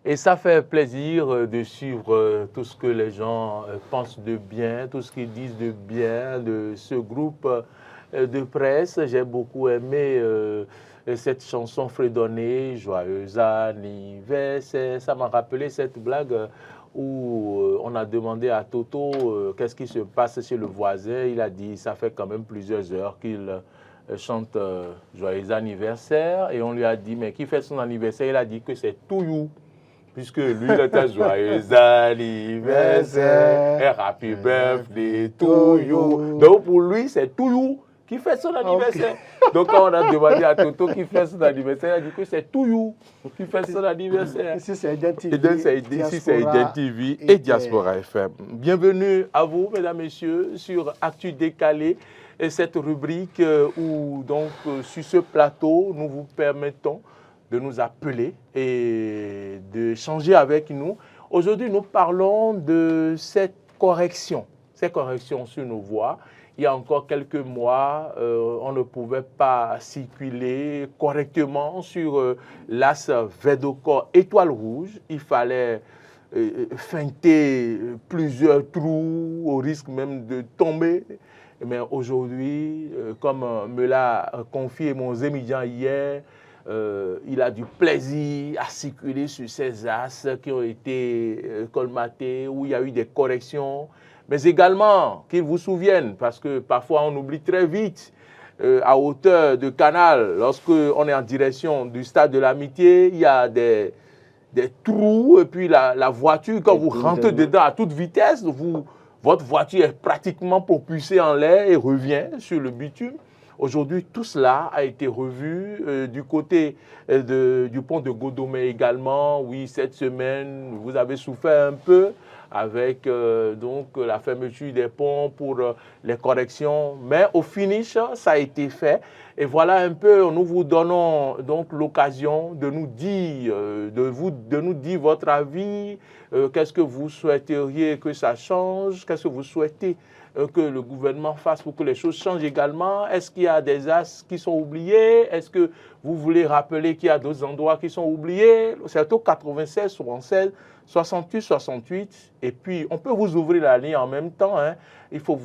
Et ça fait plaisir de suivre tout ce que les gens pensent de bien, tout ce qu'ils disent de bien de ce groupe de presse. J'ai beaucoup aimé cette chanson fredonnée, Joyeux anniversaire. Ça m'a rappelé cette blague où on a demandé à Toto qu'est-ce qui se passe chez le voisin. Il a dit ça fait quand même plusieurs heures qu'il chante Joyeux anniversaire. Et on lui a dit mais qui fait son anniversaire? Il a dit que c'est Touyou. Puisque lui, il était joyeux anniversaire, et happy birthday to you. Donc pour lui, c'est Touyou qui fait son anniversaire. Okay. Donc quand on a demandé à Toto qui fait son anniversaire, il a dit que c'est Touyou qui fait son anniversaire. Ici, c'est Eden TV. Ici, c'est Eden TV et Diaspora FM. Bienvenue à vous, mesdames, messieurs, sur Actu Décalé, et cette rubrique où, donc, sur ce plateau, nous vous permettons de nous appeler et de changer avec nous. Aujourd'hui, nous parlons de ces corrections sur nos voies. Il y a encore quelques mois, on ne pouvait pas circuler correctement sur l'as Védocor Étoile Rouge. Il fallait feinter plusieurs trous au risque même de tomber. Mais aujourd'hui, comme me l'a confié mon étudiant hier, il a du plaisir à circuler sur ces as qui ont été colmatés, où il y a eu des corrections, mais également qu'ils vous souviennent, parce que parfois on oublie très vite, à hauteur de Canal, lorsque on est en direction du stade de l'Amitié, il y a des trous, et puis la voiture, quand vous rentrez dedans à toute vitesse, votre voiture est pratiquement propulsée en l'air et revient sur le bitume. Aujourd'hui, tout cela a été revu du côté du pont de Godomé également. Oui, cette semaine, vous avez souffert un peu avec donc la fermeture des ponts pour les corrections. Mais au finish, ça a été fait. Et voilà un peu, nous vous donnons donc l'occasion de nous dire, de nous dire votre avis. Qu'est-ce que vous souhaiteriez que ça change? Qu'est-ce que vous souhaitez que le gouvernement fasse pour que les choses changent également? Est-ce qu'il y a des as qui sont oubliés? Est-ce que vous voulez rappeler qu'il y a d'autres endroits qui sont oubliés? C'est au 96, 76, 68, 68. Et puis, on peut vous ouvrir la ligne en même temps. Hein.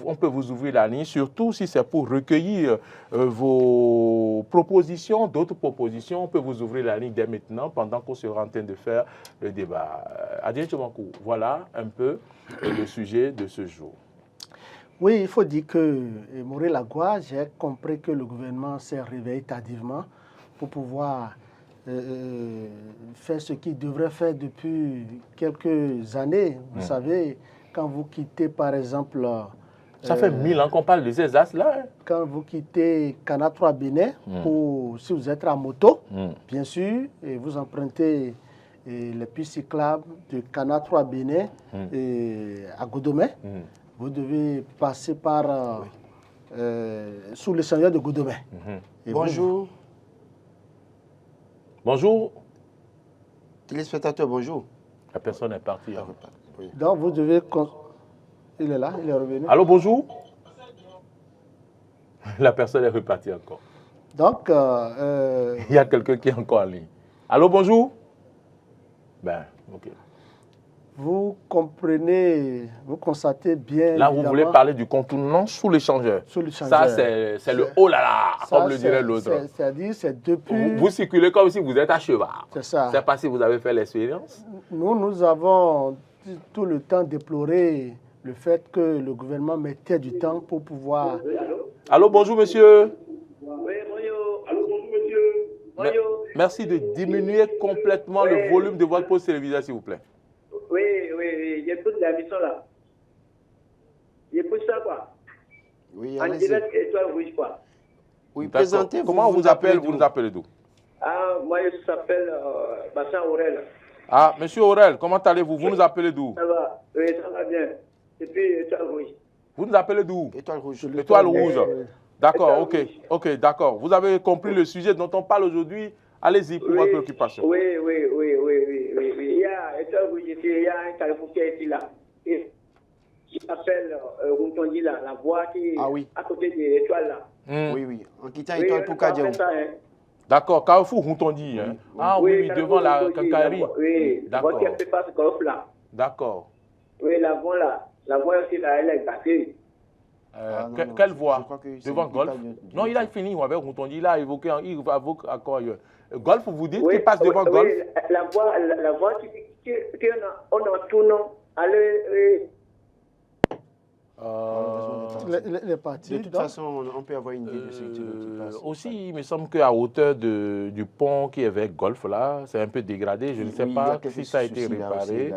On peut vous ouvrir la ligne, surtout si c'est pour recueillir vos propositions, d'autres propositions. On peut vous ouvrir la ligne dès maintenant, pendant qu'on sera en train de faire le débat. Adrien Tchomankou, voilà un peu le sujet de ce jour. Oui, il faut dire que Maurice Lagua, j'ai compris que le gouvernement s'est réveillé tardivement pour pouvoir faire ce qu'il devrait faire depuis quelques années. Vous savez, quand vous quittez par exemple... Ça fait 1000 ans qu'on parle de ces as-là. Hein. Quand vous quittez Cana 3 Bénin, si vous êtes à moto, bien sûr, et vous empruntez les pistes cyclables de Cana 3 Bénin à Godomé, vous devez passer par sous le seigneur de Godomé. Bonjour. Bonjour. Téléspectateur, bonjour. La personne est partie. Hein. Oui. Donc vous devez... Il est là, il est revenu. Allô, bonjour. La personne est repartie encore. Donc... il y a quelqu'un qui est encore en ligne. Allô, bonjour. Ben, ok. Vous comprenez, vous constatez bien... Là, vous voulez parler du contournement sous l'échangeur. Sous l'échangeur. Ça, c'est le oh là là, comme le dirait l'autre. C'est-à-dire, c'est depuis... Vous circulez comme si vous êtes à cheval. C'est ça. Je ne sais pas si vous avez fait l'expérience. Nous avons tout le temps déploré le fait que le gouvernement mettait du temps pour pouvoir... Allô, bonjour, monsieur. Oui, bonjour. Allô, bonjour, monsieur. Bonjour. Merci de diminuer complètement le volume de votre poste téléviseur, s'il vous plaît. Oui, j'écoute la mission là. J'écoute ça, quoi. Oui, en direct, Étoile Rouge, quoi. Oui, présentez-vous. Comment on vous appelle? Vous nous appelez d'où? Ah, moi, je m'appelle Bassan Aurel. Ah, monsieur Aurel, comment allez-vous? Vous nous appelez d'où? Ça va, oui, ça va bien. Et puis, Étoile Rouge. Vous nous appelez d'où? Étoile Rouge. Étoile Rouge. D'accord, ok, d'accord. Vous avez compris le sujet dont on parle aujourd'hui. Allez-y pour votre préoccupation. Oui. Il y a Étoile Rouge ici, il y a un carrefour qui est ici là. Et qui s'appelle Routondi là, la voie qui est à côté de l'étoile là. Oui. En quittant Étoile pour Kadiaou. D'accord, Carrefour Routondi. Hein. Ah oui, devant la Cancari. Oui, d'accord. Votre qui passe golf là. D'accord. Oui, la voie là. La voie aussi là, elle est gâtée. Quelle voie? Devant Golf? Non, il a fini avec Routondi. Il a évoqué, il évoque encore ailleurs. Golf, vous dites qu'il passe devant Golf? Oui, la voie on en tournant. Allez. Les parties. De toute façon, on peut avoir une idée de ce qui passe. Aussi, il me semble qu'à hauteur du pont qui est vers Golf, là, c'est un peu dégradé. Je ne sais pas si ça a été réparé.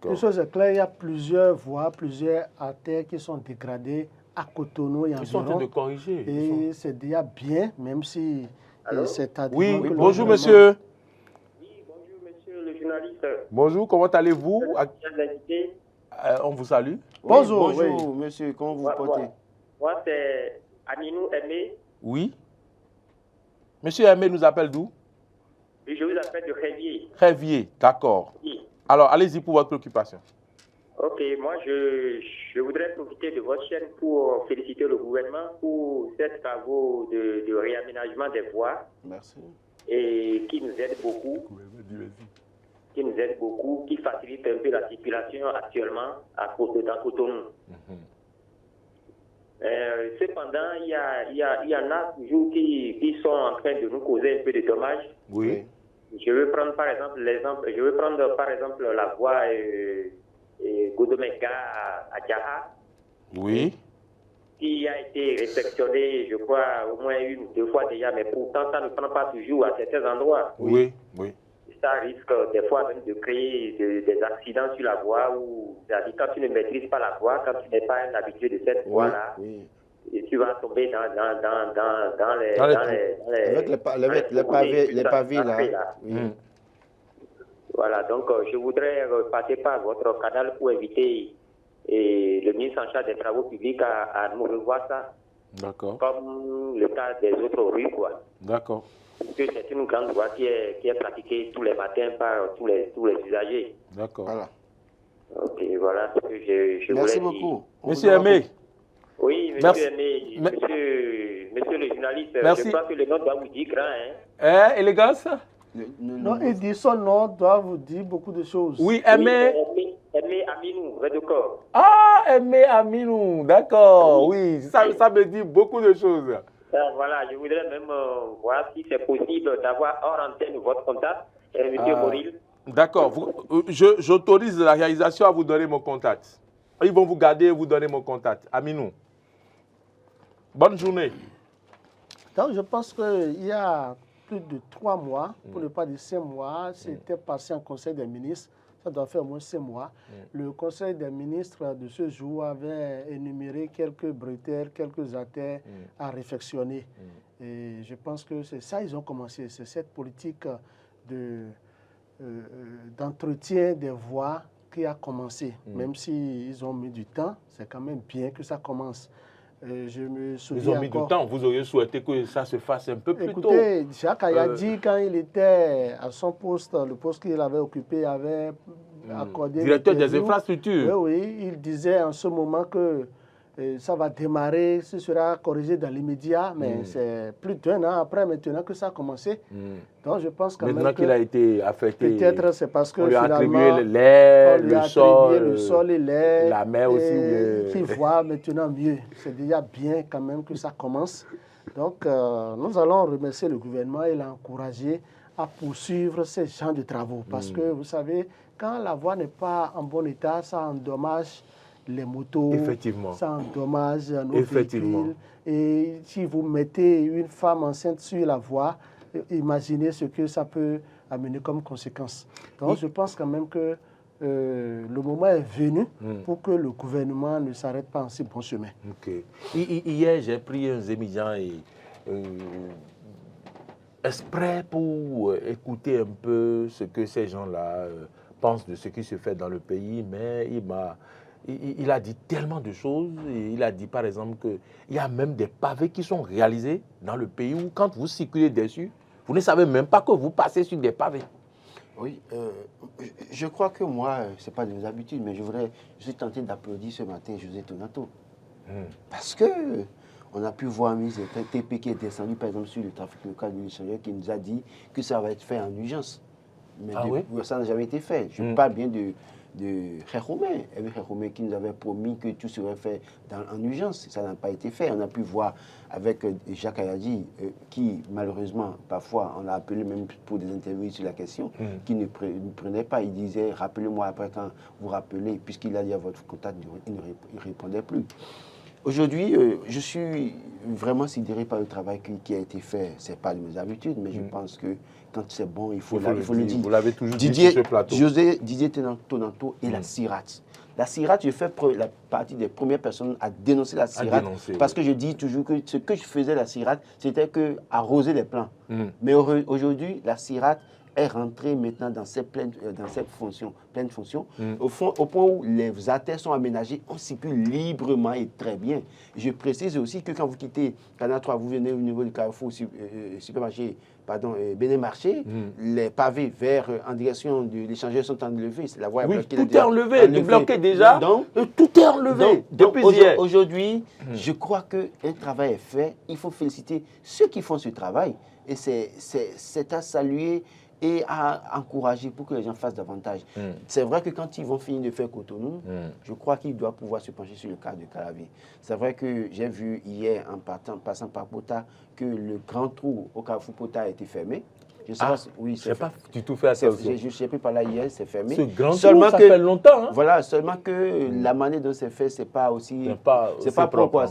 Une chose est claire, il y a plusieurs voies, plusieurs artères qui sont dégradées à Cotonou et environ. Ils sont en train de corriger. Et c'est déjà bien, même si c'est à dire. Oui, bonjour monsieur. Oui, bonjour monsieur le journaliste. Bonjour, comment allez-vous? On vous salue. Bonjour, monsieur, comment vous portez? Moi, c'est Aminou Aimé. Oui. Monsieur Aimé nous appelle d'où? Oui, je vous appelle de Révier. Révier, d'accord. Oui. Alors, allez-y pour votre préoccupation. Ok, moi, je voudrais profiter de votre chaîne pour féliciter le gouvernement pour ces travaux de réaménagement des voies. Merci. Et qui nous aide beaucoup. Qui facilite un peu la circulation actuellement dans Cotonou. Cependant, il y en a toujours qui sont en train de nous causer un peu de dommages. Oui. Je veux prendre par exemple la voie Godomeka à Djaha. Oui. Qui a été réfectionnée, je crois, au moins 1 ou 2 fois déjà, mais pourtant ça ne prend pas toujours à certains endroits. Oui. Ça risque des fois même de créer des accidents sur la voie où, c'est-à-dire quand tu ne maîtrises pas la voie, quand tu n'es pas un habitué de cette voie-là, et tu vas tomber dans les avec les pavés là. Oui. Voilà, donc je voudrais passer par votre canal pour inviter le ministre en charge des travaux publics à nous revoir ça. D'accord. Comme le cas des autres rues, quoi. D'accord. Parce que c'est une grande voie qui est pratiquée tous les matins par tous les usagers. D'accord. Voilà. Ok, voilà ce que je Merci voulais beaucoup. dire. Monsieur Aimé. Oui, monsieur Aimé, monsieur le journaliste, merci. Je crois que le nom doit vous dire grand, élégance? Non, il dit son nom doit vous dire beaucoup de choses. Oui, Aimé. Aimé Aminou, Redecor. Ah, Aimé Aminou, d'accord, oui, ça me dit beaucoup de choses. Voilà, je voudrais même voir si c'est possible d'avoir hors antenne votre contact, monsieur Moril. D'accord, j'autorise la réalisation à vous donner mon contact. Ils vont vous garder et vous donner mon contact. Aminou. Bonne journée. Donc, je pense qu'il y a plus de 3 mois, pour ne pas dire 5 mois, c'était passé en Conseil des ministres. Ça doit faire au moins 5 mois. Le Conseil des ministres de ce jour avait énuméré quelques bretelles, quelques artères à réfectionner. Et je pense que c'est ça qu'ils ont commencé. C'est cette politique d'entretien des voies qui a commencé. Même s'ils ont mis du temps, c'est quand même bien que ça commence. Je me souviens. Ils ont mis du temps. Vous auriez souhaité que ça se fasse un peu plus tôt. Écoutez, Jacques Ayadi, quand il était à son poste, le poste qu'il avait occupé, avait accordé. Directeur des infrastructures. Oui, il disait en ce moment que ça va démarrer, ce sera corrigé dans l'immédiat, mais c'est plus d'1 an après maintenant que ça a commencé. Donc je pense quand maintenant même qu'il a été affecté. Peut-être c'est parce que on lui a finalement, attribué l'air, le sol et l'air, la mer aussi. Qui voit maintenant mieux. C'est déjà bien quand même que ça commence. Donc nous allons remercier le gouvernement et l'encourager à poursuivre ces genres de travaux. Parce que vous savez, quand la voie n'est pas en bon état, ça endommage les motos, ça endommage nos véhicules. Et si vous mettez une femme enceinte sur la voie, imaginez ce que ça peut amener comme conséquence. Donc je pense quand même que le moment est venu pour que le gouvernement ne s'arrête pas en si bon chemin. Okay. Hier, j'ai pris un Zémidian exprès pour écouter un peu ce que ces gens-là pensent de ce qui se fait dans le pays, mais il a dit tellement de choses. Il a dit par exemple qu'il y a même des pavés qui sont réalisés dans le pays où quand vous circulez dessus, vous ne savez même pas que vous passez sur des pavés. Oui, je crois que moi, ce n'est pas de mes habitudes, mais je suis tenté d'applaudir ce matin José Tonato. Parce que On a pu voir un ministre de TP qui est descendu, par exemple, sur le trafic local de l'échangeur, qui nous a dit que ça va être fait en urgence. Mais ça n'a jamais été fait. Je parle bien de Khéroumé qui nous avait promis que tout serait fait en urgence. Ça n'a pas été fait. On a pu voir avec Jacques Ayadji, qui malheureusement, parfois, on l'a appelé même pour des interviews sur la question, qui ne prenait pas. Il disait, rappelez-moi après quand vous rappelez, puisqu'il a dit à votre contact, il ne répondait plus. Aujourd'hui, je suis vraiment sidéré par le travail qui a été fait. Ce n'est pas de mes habitudes, mais je pense que quand c'est bon, il faut le dire. Vous l'avez toujours dit sur ce plateau. Didier Tonanto et la CIRAT. La CIRAT, je fais la partie des premières personnes à dénoncer la CIRAT parce que je dis toujours que ce que je faisais la CIRAT, c'était que arroser les plants. Mais aujourd'hui, la CIRAT est rentrée maintenant dans cette pleine fonction, au point où les artères sont aménagées, on circule librement et très bien. Je précise aussi que quand vous quittez Canal 3, vous venez au niveau du carrefour supermarché, Bénin Marché, les pavés en direction de l'échangeur sont enlevés. La voie oui, tout est enlevé, bloqué déjà. Donc, tout est enlevé depuis hier. Aujourd'hui, je crois qu'un travail est fait. Il faut féliciter ceux qui font ce travail. Et c'est à saluer et à encourager pour que les gens fassent davantage. C'est vrai que quand ils vont finir de faire Cotonou, je crois qu'ils doivent pouvoir se pencher sur le cas de Calavi. C'est vrai que j'ai vu hier, en passant par Pota, que le grand trou au carrefour Pota a été fermé. Je sais pas du tout fait attention. Je ne sais plus par là hier, c'est fermé. Ce grand trou, ça fait longtemps. Hein? Voilà, seulement que la manière dont c'est fait, c'est pas aussi... C'est pas propre,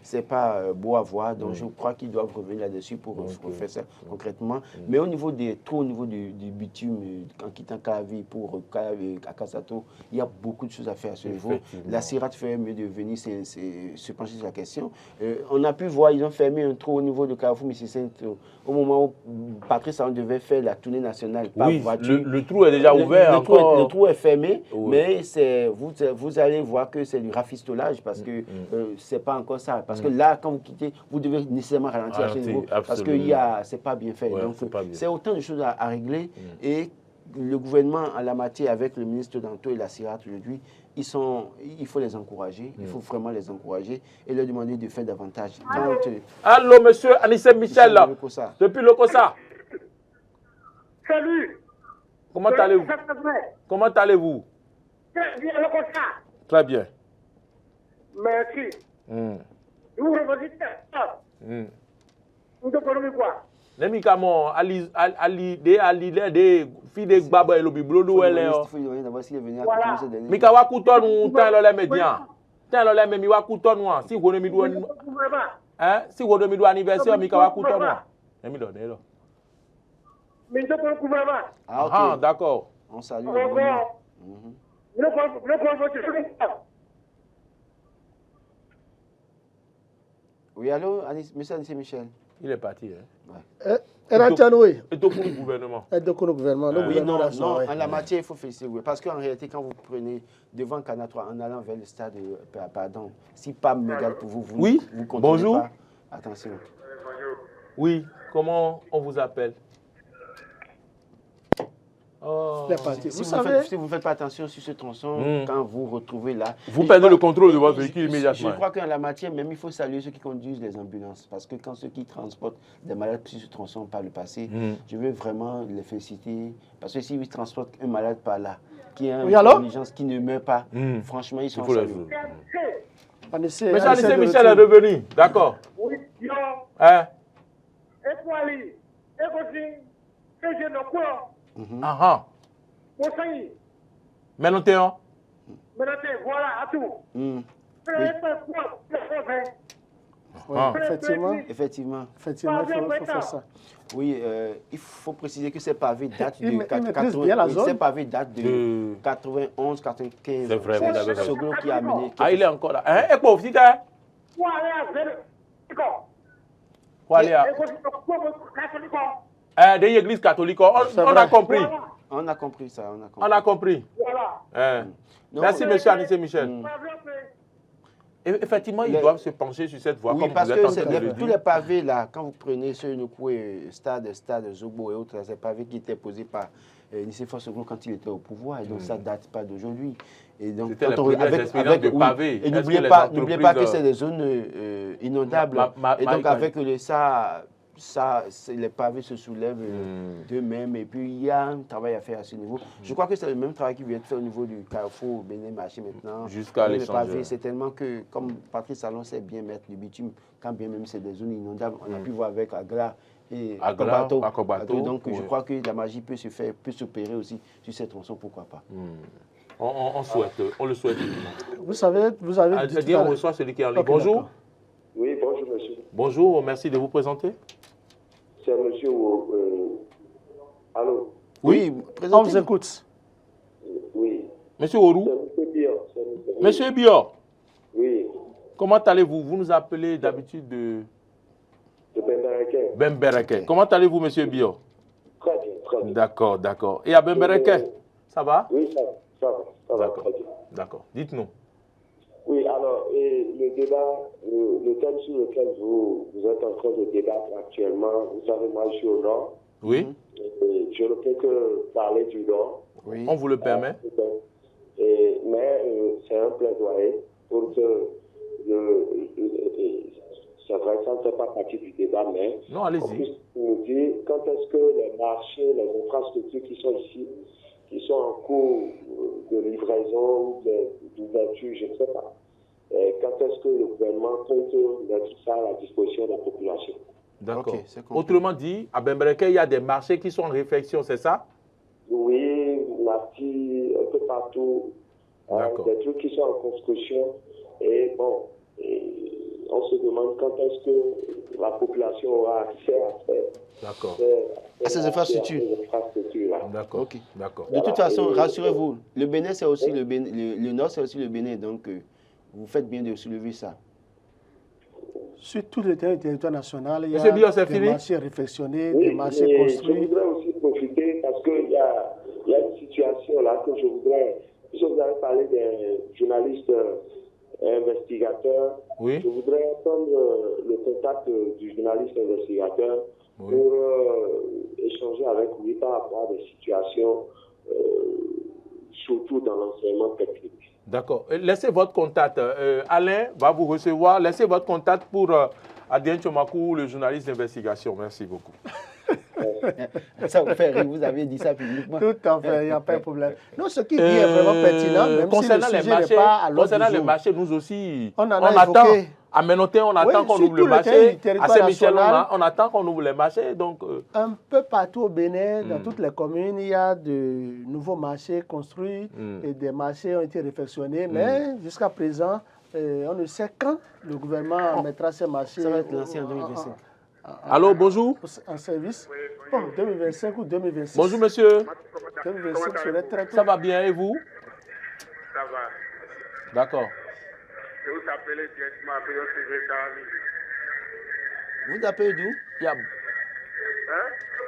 c'est pas beau à voir. Donc je crois qu'ils doivent revenir là-dessus pour faire ça concrètement. Mais au niveau des trous, au niveau du bitume, en quittant Calavi pour Akasato, il y a beaucoup de choses à faire à ce niveau. La CIRAT fait mieux de venir se pencher sur la question. On a pu voir, ils ont fermé un trou au niveau de Carrefour Mississippi au moment où Patrice Talon devait faire la tournée nationale par voiture. Le trou est déjà ouvert. Le trou est fermé, mais vous allez voir que c'est du rafistolage parce que c'est pas encore ça. Parce que là, quand vous quittez, vous devez nécessairement ralentir à ce niveau parce que c'est pas bien fait. Donc, c'est autant de choses à régler et le gouvernement en la matière avec le ministre Danto et la CIRAT aujourd'hui, il faut les encourager, il faut vraiment les encourager et leur demander de faire davantage. Allô, monsieur Anissé Michel, depuis le COSA. Salut. Comment allez-vous? Comment allez-vous? Très bien, le COSA. Très bien. Merci. Vous revenez ça. Vous comprenez quoi? Nemi kamo ali de fi de gbabo elobi blodo ele o. Mika wa kutonu tan lo le median. Tan lo le me mi wa kutonu an si wo mi do si wo do mi do anniversaire mika wa kutonu. Nemi do de lo. Mais je peux gouvernement. Ah d'accord. On salue. Oui, allô, monsieur Anissé Michel. Il est parti. Et donc le gouvernement. Oui, non, en la matière, il faut féliciter. Parce qu'en réalité, quand vous prenez devant Canal 3 en allant vers le stade, pardon, si pas mégal pour vous, vous comptez bonjour. Pas. Attention. Oui, comment on vous appelle? Si vous ne faites pas attention sur ce tronçon, quand vous retrouvez là... Vous perdez le contrôle de votre véhicule immédiatement. Je crois qu'en la matière, même il faut saluer ceux qui conduisent les ambulances. Parce que quand ceux qui transportent des malades sur ce tronçon par le passé, je veux vraiment les féliciter. Parce que s'ils transportent un malade par là, qui a une intelligence qui ne meurt pas, franchement, ils sont en salut. Monsieur Anissé Michel est revenu, d'accord. Oui, Maintenant, voilà, à tout. Effectivement, il faut faire ça. Oui, il faut préciser que ces pavés datent de 91, 95. C'est vrai, vous avez raison. Soglo qui a amené... il est encore là. Et quoi, vous dites? Des églises catholiques, on a compris. On a compris ça, on a compris. Voilà. Merci, monsieur Anissé Michel. Et effectivement, ils doivent se pencher sur cette voie. Oui, comme parce vous êtes en train de que le dire. tous les pavés, là, quand vous prenez ce Stade, Zobo et autres, c'est pavés qui étaient posés par Nicéphore Soglo quand il était au pouvoir. Et donc, ça ne date pas d'aujourd'hui. Et donc, c'était la première expérience de pavés. Et n'oubliez pas que c'est des zones inondables. Et donc, avec les pavés se soulèvent d'eux-mêmes. Et puis, il y a un travail à faire à ce niveau. Je crois que c'est le même travail qui vient de faire au niveau du Carrefour, Bénin Marché maintenant. Jusqu'à l'échange. C'est tellement que, comme Patrice Talon sait bien mettre du bitume, quand bien même c'est des zones inondables, on a pu voir avec Agra et Akobato. Donc, je crois que la magie peut s'opérer aussi sur ces tronçons, pourquoi pas. On souhaite, on le souhaite. Vous savez, vous avez dit... on reçoit celui qui est en ligne. Bonjour. Oui, bonjour, monsieur. Bonjour, merci de vous présenter. C'est monsieur... Allô? Oui, on vous écoute. Oui. Monsieur Orou? C'est monsieur Bior. Monsieur Bior? Oui. Comment allez-vous? Vous nous appelez d'habitude de Bembereke. Bembereke. Comment allez-vous, monsieur Bior? Très bien, très bien. D'accord, d'accord. Et à Bembereke, ça va? Oui, ça va, très bien. D'accord, dites-nous. Oui, alors, le débat, le thème sur lequel vous êtes en train de débattre actuellement, vous savez, moi, je suis au Nord. Oui. Et je ne peux que parler du Nord. Oui. On vous le permet. Mais c'est un plaidoyer pour que c'est vrai que ça ne fait pas partie du débat, mais non, allez-y. Nous dire quand est-ce que les marchés, les infrastructures qui sont ici, qui sont en cours de livraison, d'ouverture, je ne sais pas, quand est-ce que le gouvernement compte mettre ça à la disposition de la population? D'accord. Okay, autrement dit, à Bembereke, il y a des marchés qui sont en réflexion, c'est ça? Oui, Nati, un peu partout. Des trucs qui sont en construction. Et bon, on se demande quand est-ce que la population aura accès à ces infrastructures. D'accord. Okay. D'accord. De toute façon, rassurez-vous, le Bénin, c'est aussi le Bénin, le Nord, c'est aussi le Bénin. Donc, vous faites bien de soulever ça. Sur tout le territoire national, il y Monsieur Bior, a des marchés réflexionnés, des marchés construits. Je voudrais aussi profiter parce qu'il y a une situation là que je voudrais... Puisque vous avez parlé des journalistes investigateurs, oui. Je voudrais prendre le contact du journaliste investigateur pour échanger avec lui par rapport à des situations, surtout dans l'enseignement technique. D'accord. Laissez votre contact. Alain va vous recevoir. Laissez votre contact pour Adrien Tchomakou, le journaliste d'investigation. Merci beaucoup. Ça vous fait rire, vous avez dit ça publiquement. Tout à fait, il n'y a pas de problème. Non, ce qui dit est vraiment pertinent, même concernant si le sujet n'est pas à l'ordre du jour. Concernant les marchés, nous aussi, on attend. À Ménoté, on attend qu'on ouvre le marché. À Saint-Michel, on attend qu'on ouvre les marchés. Donc, un peu partout au Bénin, dans toutes les communes, il y a de nouveaux marchés construits et des marchés ont été réfectionnés. Mais jusqu'à présent, on ne sait quand le gouvernement mettra ces marchés. Ça va être lancé en 2025. Allô, bonjour. En service. Bon, 2025 ou 2026. Bonjour, monsieur. 2025 serait très tôt. Ça va bien et vous? Ça va. D'accord. Je vous appelle directement à Péon Secrétaire. Vous appelez d'où?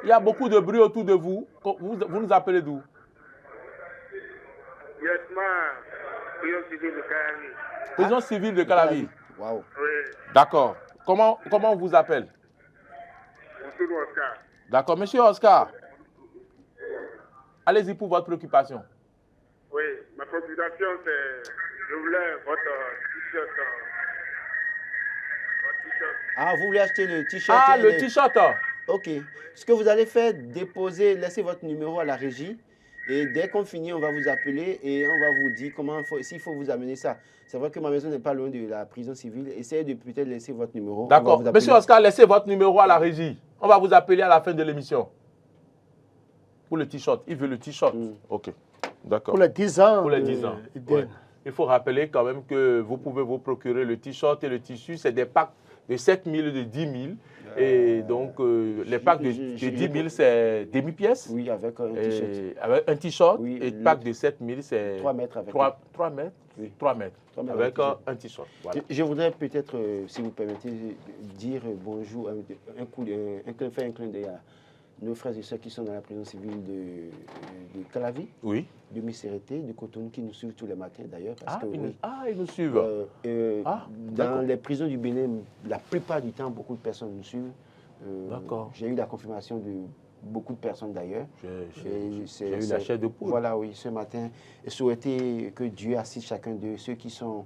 Il y a beaucoup de bruit autour de vous. Vous nous appelez d'où? Directement Péon Civil de Calavi. Prison civile de Calavi. Waouh. Oui. D'accord. Comment on vous appelle? Monsieur Oscar. D'accord. Monsieur Oscar, allez-y pour votre préoccupation. Oui, ma préoccupation, c'est je voulais votre t-shirt. Ah, vous voulez acheter le t-shirt? Ah, le t-shirt. Ok. Ce que vous allez faire, déposer, laissez votre numéro à la régie. Et dès qu'on finit, on va vous appeler et on va vous dire s'il faut vous amener ça. C'est vrai que ma maison n'est pas loin de la prison civile. Essayez de peut-être laisser votre numéro. D'accord. Monsieur Oscar, laissez votre numéro à la régie. On va vous appeler à la fin de l'émission. Pour le t-shirt. Il veut le t-shirt. Ok. D'accord. Pour les 10 ans. Pour les 10 ans. Ouais. Il faut rappeler quand même que vous pouvez vous procurer le t-shirt et le tissu. C'est des packs de 7 000 et de 10 000. Et donc, les packs de 10 000, c'est demi-pièce. Oui, avec un t-shirt. Avec un t-shirt. Oui, et le pack de 7 000, c'est 3 mètres. Avec 3 mètres. Oui. 3 mètres. Avec un t-shirt. Voilà. Je voudrais peut-être, si vous permettez, dire bonjour, faire un clin d'œil à nos frères et sœurs qui sont dans la prison civile de Calavi, de Missérété, de Cotonou, qui nous suivent tous les matins d'ailleurs. Ils nous suivent. Dans les prisons du Bénin, la plupart du temps, beaucoup de personnes nous suivent. J'ai eu la confirmation de beaucoup de personnes d'ailleurs. J'ai eu la chair de poule. Voilà, oui, ce matin. Et souhaiter que Dieu assiste chacun d'eux, ceux qui sont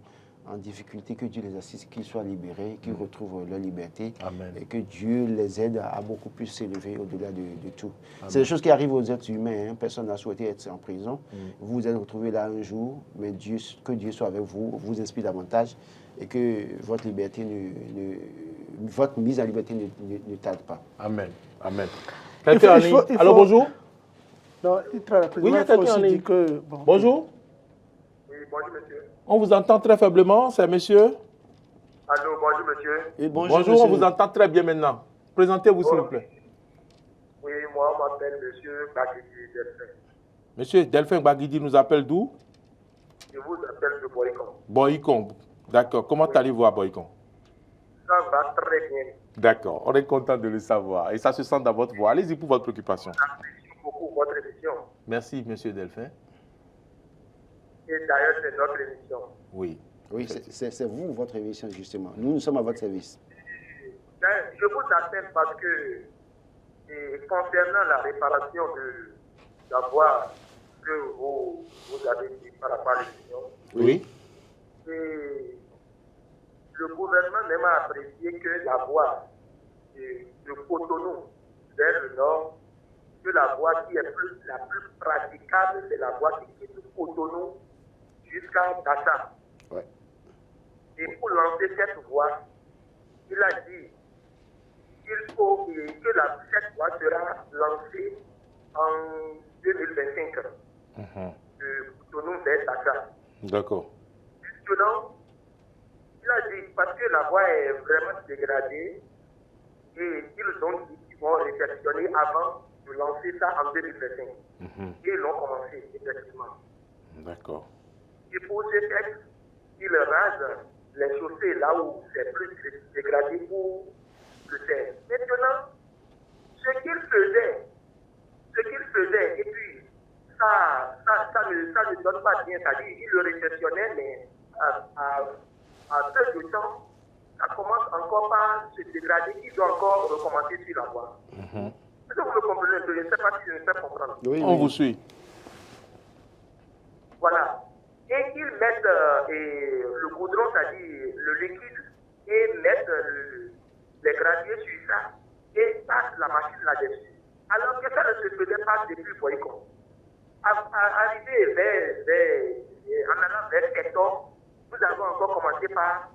en difficulté, que Dieu les assiste, qu'ils soient libérés, qu'ils retrouvent leur liberté. Amen. Et que Dieu les aide à beaucoup plus s'élever au-delà de tout. C'est des choses qui arrivent aux êtres humains. Hein. Personne n'a souhaité être en prison. Vous vous êtes retrouvés là un jour, mais que Dieu soit avec vous, vous inspire davantage et que votre liberté votre mise en liberté ne tarde pas. Amen. Amen. Alors bonjour. Non, il y a quelqu'un en ligne. Bonjour. Oui, bonjour monsieur. On vous entend très faiblement, c'est monsieur. Allô, bonjour monsieur. Et bonjour, monsieur. On vous entend très bien maintenant. Présentez-vous s'il vous plaît. Oui, moi on m'appelle monsieur Baguidi Delphin. Monsieur Delphin Baguidi nous appelle d'où? Je vous appelle de Boycon. Boycon, d'accord. Comment allez-vous à Boycon? Ça va très bien. D'accord, on est content de le savoir. Et ça se sent dans votre voix. Allez-y pour votre préoccupation. J'apprécie beaucoup votre émission. Merci, monsieur Delphin. Et d'ailleurs, c'est notre émission. Oui. Oui, c'est vous, votre émission, justement. Nous sommes à votre service. Je vous appelle parce que, concernant la réparation de la voie que vous avez dit par rapport à l'émission, oui. Et le gouvernement même a apprécié que la voie de Cotonou vers le nord, que la voie qui est la plus praticable, c'est la voie qui quitte Cotonou jusqu'à Dakar. Ouais. Et pour lancer cette voie, il a dit qu'il faut que cette voie sera lancée en 2025 de Cotonou vers Dakar. D'accord. Maintenant, il a dit parce que la voie est vraiment dégradée et ils ont dit qu'ils vont réflexionner avant de lancer ça en 2025. Et ils l'ont commencé, effectivement. D'accord. Et pour ce texte, ils rasent les chaussées là où c'est plus dégradé pour le terre. Maintenant, ce qu'ils faisaient, et puis ça ne donne pas bien, c'est-à-dire ils le réflexionnaient, mais à peu de temps, ça commence encore par se dégrader, ils doivent encore recommencer sur la voie. Est-ce que vous me comprenez? Je ne sais pas si je me fais comprendre. Oui, on vous suit. Voilà. Et ils mettent le goudron, c'est-à-dire le liquide, et mettent les graviers sur ça, et passent la machine là-dessus. Alors que ça ne se faisait pas depuis Boycon. Arrivé en allant vers 14, nous avons encore commencé par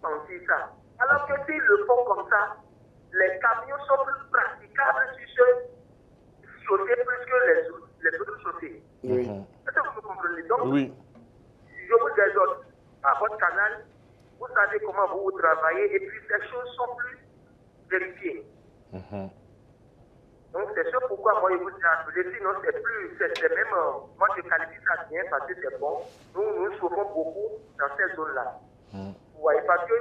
sentir ça. Alors que s'ils le font comme ça, les camions sont plus praticables sur ce chaussée plus que les autres chaussées. Oui. Est-ce que vous comprenez? Donc, oui. Je vous exhorte à votre canal, vous savez comment vous travaillez et puis ces choses sont plus vérifiées. Donc c'est ce pourquoi moi je vous ai appelé, sinon c'est même, moi je qualifie ça bien parce que c'est bon. Nous souffrons beaucoup dans ces zones-là. Vous voyez, parce que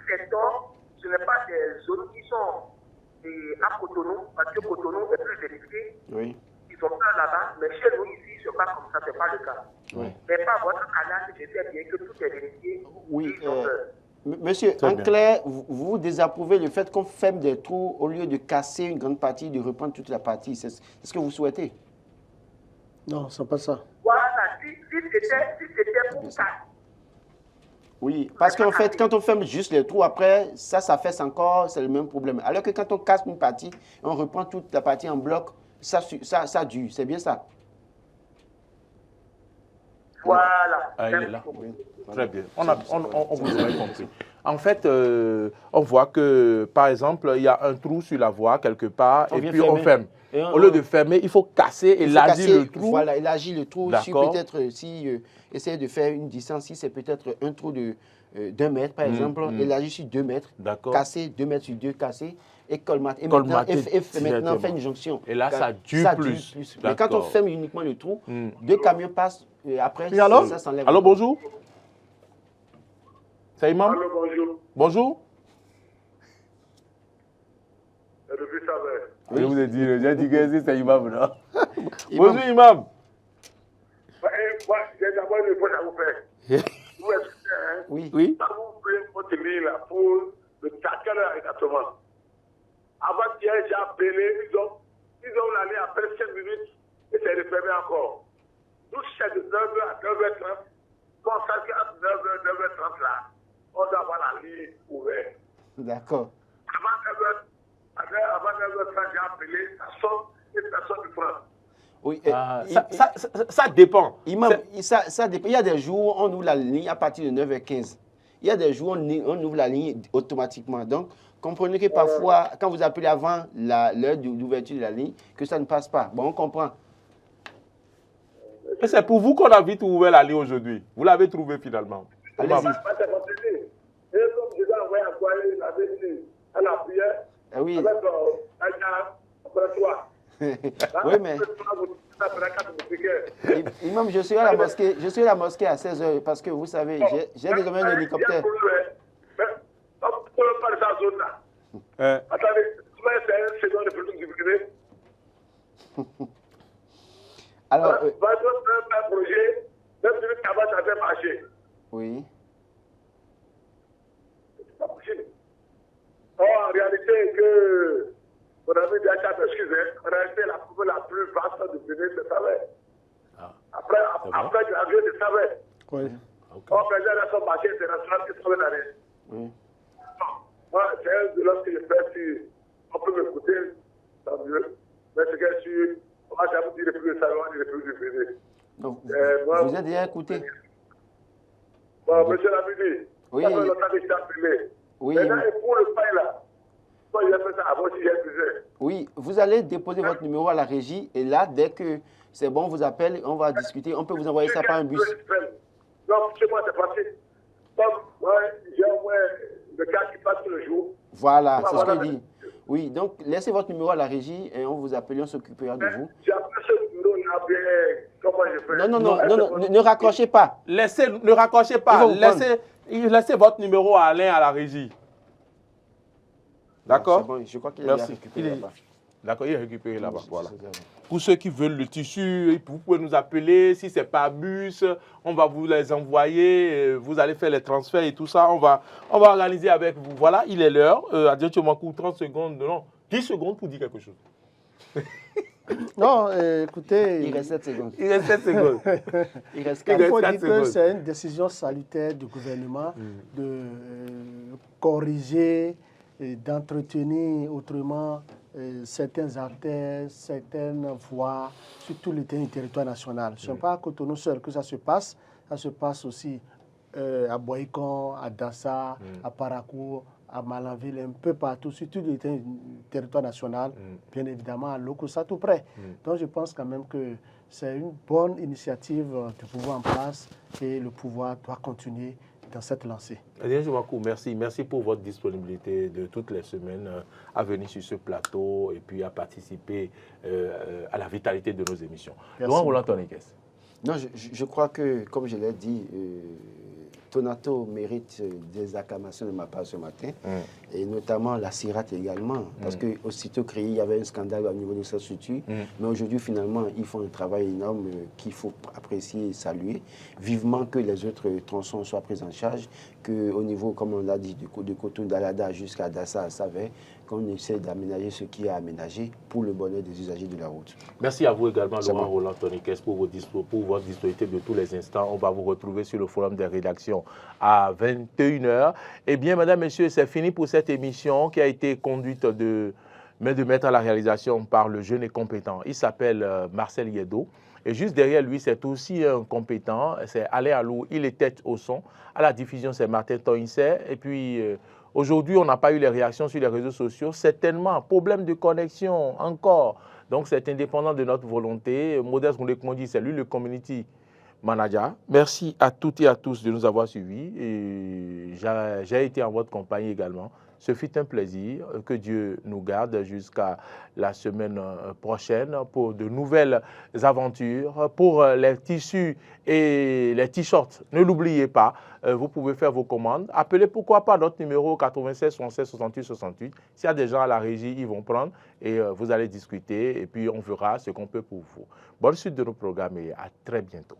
c'est tort, ce n'est pas des zones qui sont à Cotonou, parce que Cotonou est plus vérifié. Oui. Ils sont pas là-bas, mais chez nous ici, ce n'est pas comme ça, ce n'est pas le cas. Oui. Mais par votre canal, je sais bien que tout est vérifié. Oui. Monsieur, en clair, vous désapprouvez le fait qu'on ferme des trous au lieu de casser une grande partie, de reprendre toute la partie. C'est ce que vous souhaitez? Non, c'est pas ça. Voilà, si c'était pour ça. Oui, parce qu'en fait, quand on ferme juste les trous, après, ça fait encore, c'est le même problème. Alors que quand on casse une partie, on reprend toute la partie en bloc, ça dure, c'est bien ça? Voilà. Ah, il est là. Oui. Très bien. On vous aurait compris. En fait, on voit que, par exemple, il y a un trou sur la voie quelque part et puis on ferme. Au lieu de fermer, il faut casser, élargir le trou. Voilà, élargir le trou. Peut-être essayer de faire une distance, si c'est peut-être un trou de 1 mètre, par exemple, élargir sur 2 mètres, casser 2 mètres sur 2, casser et colmater. Et maintenant faire une jonction. Et là, ça dure plus. Mais quand on ferme uniquement le trou, 2 camions passent et après, ça s'enlève. Allô, bonjour. C'est Imam? Allô, bonjour. Bonjour. Depuis ça va. Je vous ai dit, j'ai dit que c'est Imam, non? Bonjour, Imam. Moi, j'ai d'abord une réponse à vous faire. Vous excusez, hein? Oui. Oui. Vous pouvez continuer là pour le taquer exactement. Avant-hier, j'ai appelé, ils ont allé après 5 minutes et c'est refermé encore. Nous, c'est de 9h à 9h30. Quand ça fait entre 9h et 9h30 là, on doit avoir la ligne ouverte. D'accord. Avant 9h30, j'ai appelé, ça sonne et personne ne prend. Oui, ça dépend. Imam, ça dépend. Il y a des jours où on ouvre la ligne à partir de 9h15. Il y a des jours où on ouvre la ligne automatiquement. Donc, comprenez que parfois, quand vous appelez avant l'heure d'ouverture de la ligne, que ça ne passe pas. Bon, on comprend. Et c'est pour vous qu'on a vite ouvert la ligne aujourd'hui. Vous l'avez trouvé finalement. Allez-y. Et comme je dois envoyer à quoi il avait dit à la prière, Oui. avec après toi. Oui, mais Imam, je serai à la mosquée à 16h parce que vous savez, j'ai désormais un hélicoptère. On ne peut pas de sa zone là. Attendez, comment c'est un second de politique du privé? Alors, un projet, même si le tabac ça fait marcher. oui. C'est pas possible. En réalité, que mon ami Diacha m'excuse, en réalité, la coupe la plus vaste de Bénin, c'est Savais. Après la vie de Savais. Oui. On faisait la son marché international qui se l'année. Oui. Moi, c'est un de l'autre que je fais, si on peut m'écouter, tant mieux. Mais ce que je suis, moi, j'avoue dire le plus de salon, dire le plus de Bénin. Donc, moi, vous êtes déjà écouté? Bon, monsieur Lamini, Oui. ça fait longtemps que je t'ai appelé. Oui. Maintenant, et pour le pain là, moi, j'ai fait ça avant si j'ai besoin. Oui, vous allez déposer votre numéro à la régie et là, dès que c'est bon, on vous appelle, on va discuter. On peut vous envoyer ça par un bus. Non, chez moi, c'est passé. Donc, moi, j'ai au moins le cas qui passe tous les jours. Voilà, c'est ce que je dis. Oui, donc laissez votre numéro à la régie et on vous appelle, on s'occupera de vous. J'ai appelé ce numéro là, bien, comment je fais? Non, ne raccrochez pas. Ne raccrochez pas. Laissez votre numéro à Alain à la régie. D'accord? Bon, je crois qu'il est récupéré là-bas. D'accord, il est récupéré là-bas. Voilà. Pour ceux qui veulent le tissu, vous pouvez nous appeler. Si ce n'est pas bus, on va vous les envoyer. Vous allez faire les transferts et tout ça. On va organiser avec vous. Voilà, il est l'heure. Adieu, tu m'en coûtes 30 secondes. Non, 10 secondes pour dire quelque chose. Non, écoutez. Il reste 7 secondes. Il reste 7 secondes. Il reste Il 4 faut quatre dire que secondes. c'est une décision salutaire du gouvernement de corriger et d'entretenir autrement certaines artères, certaines voies sur tout le territoire national. Ce n'est pas à Cotonou seul que ça se passe aussi à Boïcon, à Dassa, à Parakou, à Malanville, un peu partout, sur tout le territoire national, bien évidemment à Lokossa tout près. Donc je pense quand même que c'est une bonne initiative du pouvoir en place et le pouvoir doit continuer dans cette lancée. Merci. Merci pour votre disponibilité de toutes les semaines à venir sur ce plateau et puis à participer à la vitalité de nos émissions. Laurent Roland Tonekes. Non, je crois que, comme je l'ai dit, Tonato mérite des acclamations de ma part ce matin, et notamment la CIRAT également, parce qu'aussitôt créé, il y avait un scandale au niveau de cette structure, mais aujourd'hui, finalement, ils font un travail énorme qu'il faut apprécier et saluer. Vivement que les autres tronçons soient pris en charge, qu'au niveau, comme on l'a dit, de Cotonou d'Alada jusqu'à Dassa à Savais, qu'on essaie d'aménager ce qui est aménagé pour le bonheur des usagers de la route. Merci à vous également, Laurent Roland Tonekes, pour votre disponibilité de tous les instants. On va vous retrouver sur le forum des rédactions à 21h. Eh bien, mesdames, messieurs, c'est fini pour cette émission qui a été conduite de mettre à la réalisation par le jeune et compétent. Il s'appelle Marcel Yedo. Et juste derrière lui, c'est aussi un compétent, c'est Alain Alou, il est tête au son. À la diffusion, c'est Martin Toinset. Et puis, aujourd'hui, on n'a pas eu les réactions sur les réseaux sociaux. Certainement, problème de connexion encore. Donc, c'est indépendant de notre volonté. Modeste Moulekmondi, c'est lui le community Manager. Merci à toutes et à tous de nous avoir suivis. J'ai été en votre compagnie également. Ce fut un plaisir. Que Dieu nous garde jusqu'à la semaine prochaine pour de nouvelles aventures. Pour les tissus et les t-shirts, ne l'oubliez pas, vous pouvez faire vos commandes. Appelez pourquoi pas notre numéro 96 76 68 68. S'il y a des gens à la régie, ils vont prendre et vous allez discuter et puis on verra ce qu'on peut pour vous. Bonne suite de nos programmes et à très bientôt.